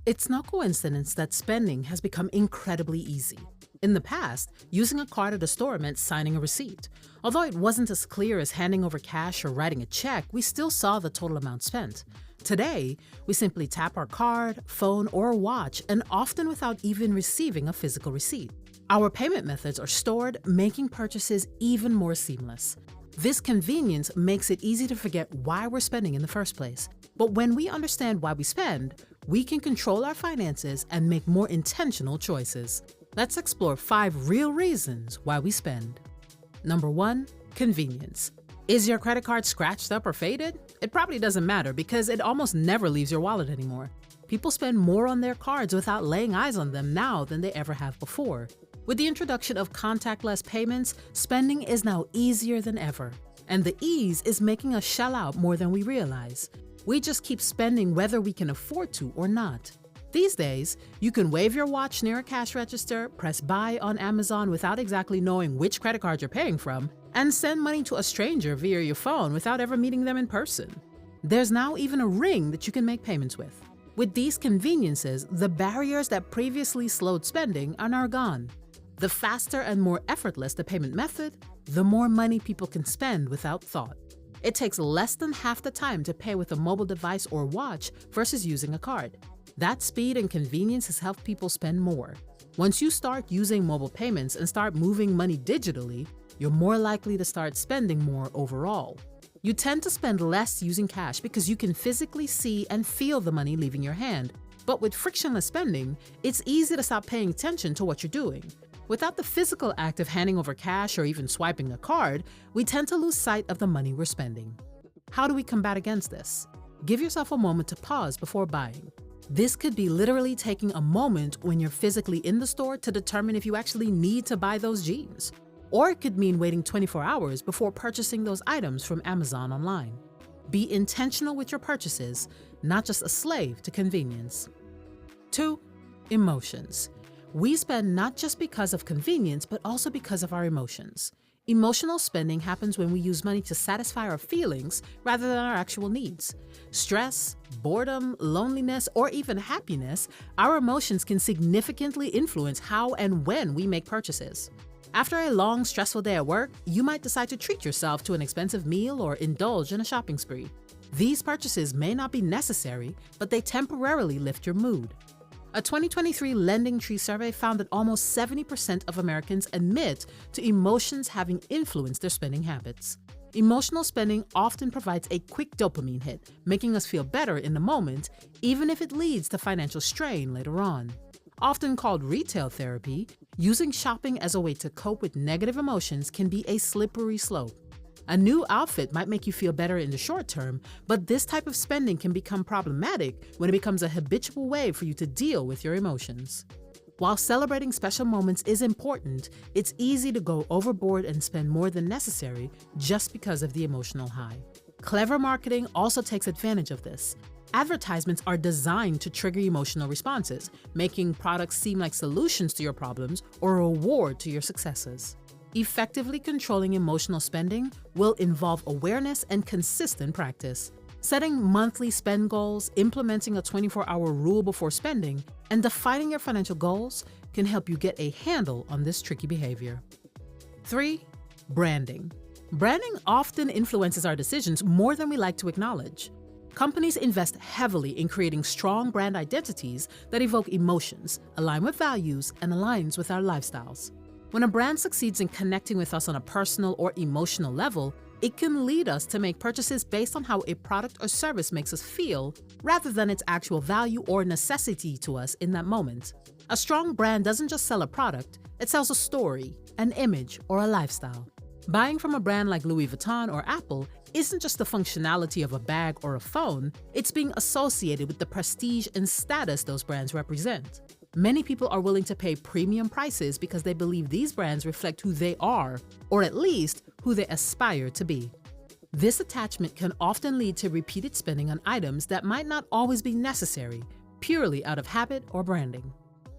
It's no coincidence that spending has become incredibly easy. In the past, using a card at a store meant signing a receipt. Although it wasn't as clear as handing over cash or writing a check, we still saw the total amount spent. Today, we simply tap our card, phone, or watch, and often without even receiving a physical receipt. Our payment methods are stored, making purchases even more seamless. This convenience makes it easy to forget why we're spending in the first place. But when we understand why we spend, we can control our finances and make more intentional choices. Let's explore 5 real reasons why we spend. Number 1, convenience. Is your credit card scratched up or faded? It probably doesn't matter because it almost never leaves your wallet anymore. People spend more on their cards without laying eyes on them now than they ever have before. With the introduction of contactless payments, spending is now easier than ever. And the ease is making us shell out more than we realize. We just keep spending whether we can afford to or not. These days, you can wave your watch near a cash register, press buy on Amazon without exactly knowing which credit card you're paying from, and send money to a stranger via your phone without ever meeting them in person. There's now even a ring that you can make payments with. With these conveniences, the barriers that previously slowed spending are now gone. The faster and more effortless the payment method, the more money people can spend without thought. It takes less than half the time to pay with a mobile device or watch versus using a card. That speed and convenience has helped people spend more. Once you start using mobile payments and start moving money digitally, you're more likely to start spending more overall. You tend to spend less using cash because you can physically see and feel the money leaving your hand. But with frictionless spending, it's easy to stop paying attention to what you're doing. Without the physical act of handing over cash or even swiping a card, we tend to lose sight of the money we're spending. How do we combat against this? Give yourself a moment to pause before buying. This could be literally taking a moment when you're physically in the store to determine if you actually need to buy those jeans. Or it could mean waiting 24 hours before purchasing those items from Amazon online. Be intentional with your purchases, not just a slave to convenience. 2, emotions. We spend not just because of convenience, but also because of our emotions. Emotional spending happens when we use money to satisfy our feelings rather than our actual needs. Stress, boredom, loneliness, or even happiness, our emotions can significantly influence how and when we make purchases. After a long, stressful day at work, you might decide to treat yourself to an expensive meal or indulge in a shopping spree. These purchases may not be necessary, but they temporarily lift your mood. A 2023 LendingTree survey found that almost 70% of Americans admit to emotions having influenced their spending habits. Emotional spending often provides a quick dopamine hit, making us feel better in the moment, even if it leads to financial strain later on. Often called retail therapy, using shopping as a way to cope with negative emotions can be a slippery slope. A new outfit might make you feel better in the short term, but this type of spending can become problematic when it becomes a habitual way for you to deal with your emotions. While celebrating special moments is important, it's easy to go overboard and spend more than necessary just because of the emotional high. Clever marketing also takes advantage of this. Advertisements are designed to trigger emotional responses, making products seem like solutions to your problems or a reward to your successes. Effectively controlling emotional spending will involve awareness and consistent practice. Setting monthly spend goals, implementing a 24-hour rule before spending, and defining your financial goals can help you get a handle on this tricky behavior. 3, branding. Branding often influences our decisions more than we like to acknowledge. Companies invest heavily in creating strong brand identities that evoke emotions, align with values, and aligns with our lifestyles. When a brand succeeds in connecting with us on a personal or emotional level, it can lead us to make purchases based on how a product or service makes us feel, rather than its actual value or necessity to us in that moment. A strong brand doesn't just sell a product, it sells a story, an image, or a lifestyle. Buying from a brand like Louis Vuitton or Apple isn't just the functionality of a bag or a phone, it's being associated with the prestige and status those brands represent. Many people are willing to pay premium prices because they believe these brands reflect who they are, or at least who they aspire to be. This attachment can often lead to repeated spending on items that might not always be necessary, purely out of habit or branding.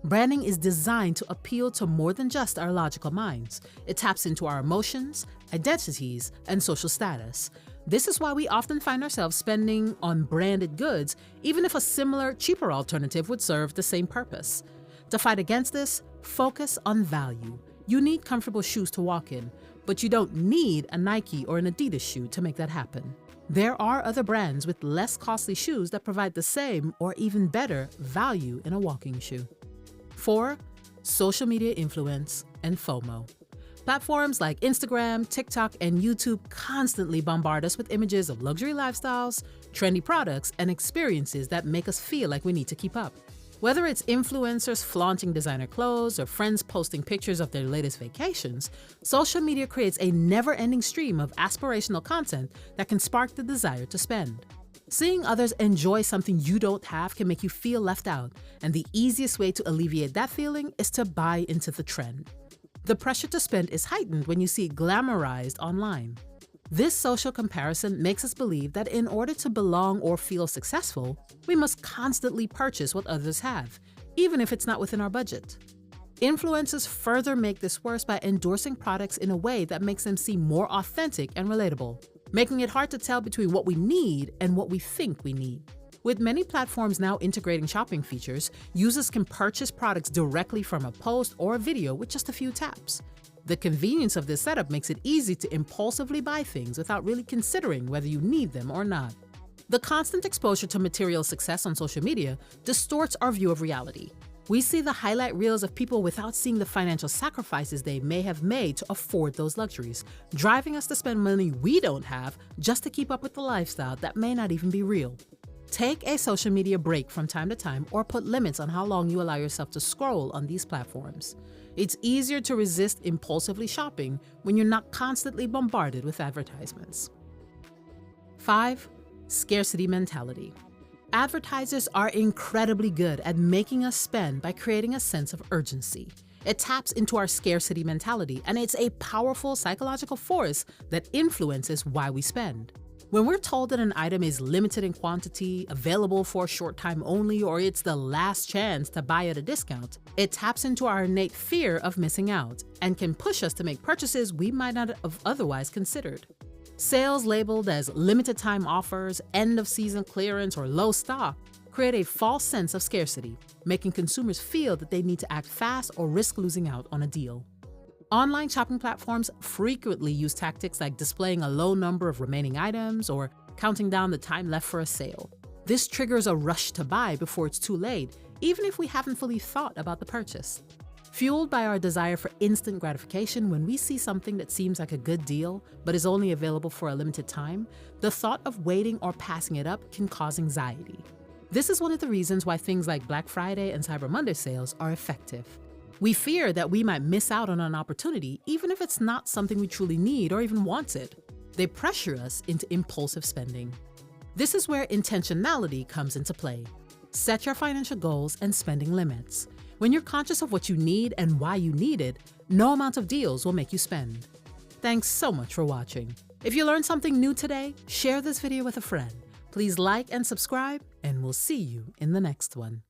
Branding is designed to appeal to more than just our logical minds. It taps into our emotions, identities, and social status. This is why we often find ourselves spending on branded goods, even if a similar, cheaper alternative would serve the same purpose. To fight against this, focus on value. You need comfortable shoes to walk in, but you don't need a Nike or an Adidas shoe to make that happen. There are other brands with less costly shoes that provide the same or even better value in a walking shoe. 4. Social media influence and FOMO. Platforms like Instagram, TikTok, and YouTube constantly bombard us with images of luxury lifestyles, trendy products, and experiences that make us feel like we need to keep up. Whether it's influencers flaunting designer clothes or friends posting pictures of their latest vacations, social media creates a never-ending stream of aspirational content that can spark the desire to spend. Seeing others enjoy something you don't have can make you feel left out, and the easiest way to alleviate that feeling is to buy into the trend. The pressure to spend is heightened when you see it glamorized online. This social comparison makes us believe that in order to belong or feel successful, we must constantly purchase what others have, even if it's not within our budget. Influencers further make this worse by endorsing products in a way that makes them seem more authentic and relatable, making it hard to tell between what we need and what we think we need. With many platforms now integrating shopping features, users can purchase products directly from a post or a video with just a few taps. The convenience of this setup makes it easy to impulsively buy things without really considering whether you need them or not. The constant exposure to material success on social media distorts our view of reality. We see the highlight reels of people without seeing the financial sacrifices they may have made to afford those luxuries, driving us to spend money we don't have just to keep up with the lifestyle that may not even be real. Take a social media break from time to time or put limits on how long you allow yourself to scroll on these platforms. It's easier to resist impulsively shopping when you're not constantly bombarded with advertisements. 5. Scarcity mentality. Advertisers are incredibly good at making us spend by creating a sense of urgency. It taps into our scarcity mentality, and it's a powerful psychological force that influences why we spend. When we're told that an item is limited in quantity, available for a short time only, or it's the last chance to buy at a discount, it taps into our innate fear of missing out and can push us to make purchases we might not have otherwise considered. Sales labeled as limited time offers, end of season clearance, or low stock create a false sense of scarcity, making consumers feel that they need to act fast or risk losing out on a deal. Online shopping platforms frequently use tactics like displaying a low number of remaining items or counting down the time left for a sale. This triggers a rush to buy before it's too late, even if we haven't fully thought about the purchase. Fueled by our desire for instant gratification, when we see something that seems like a good deal but is only available for a limited time, the thought of waiting or passing it up can cause anxiety. This is one of the reasons why things like Black Friday and Cyber Monday sales are effective. We fear that we might miss out on an opportunity even if it's not something we truly need or even wanted. They pressure us into impulsive spending. This is where intentionality comes into play. Set your financial goals and spending limits. When you're conscious of what you need and why you need it, no amount of deals will make you spend. Thanks so much for watching. If you learned something new today, share this video with a friend. Please like and subscribe, and we'll see you in the next one.